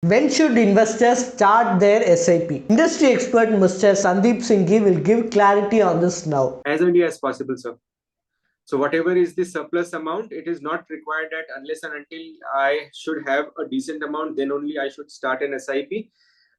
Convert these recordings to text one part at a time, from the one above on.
When should investors start their SIP? Industry expert Mr. Sandeep Singhi will give clarity on this now. As early as possible, sir. So whatever is the surplus amount, it is not required that unless and until I should have a decent amount, then only I should start an SIP.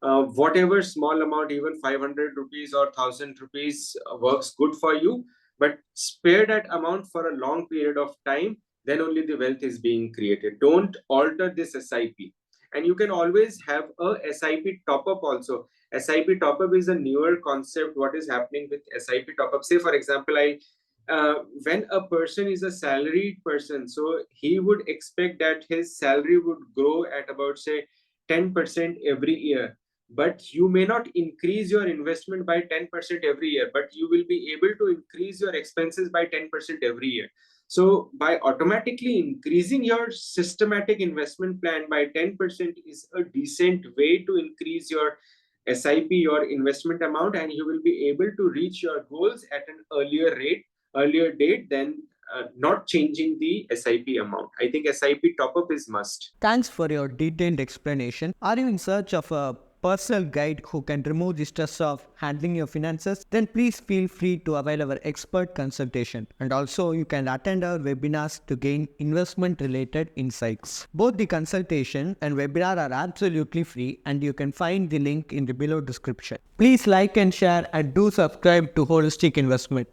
Whatever small amount, even 500 rupees or 1000 rupees works good for you, but spare that amount for a long period of time, then only the wealth is being created. Don't alter this SIP. And you can always have a SIP top up also. SIP top up is a newer concept. What is happening with SIP top up? Say, for example, when a person is a salaried person, so he would expect that his salary would grow at about, say, 10% every year. But you may not increase your investment by 10% every year, but you will be able to increase your expenses by 10% every year. So by automatically increasing your systematic investment plan by 10% is a decent way to increase your SIP, your investment amount, and you will be able to reach your goals at an earlier date than not changing the SIP amount. I think SIP top up is must. Thanks for your detailed explanation. Are you in search of a personal guide who can remove the stress of handling your finances? Then please feel free to avail our expert consultation. And also you can attend our webinars to gain investment related insights. Both the consultation and webinar are absolutely free and you can find the link in the below description. Please like and share and do subscribe to Holistic Investment.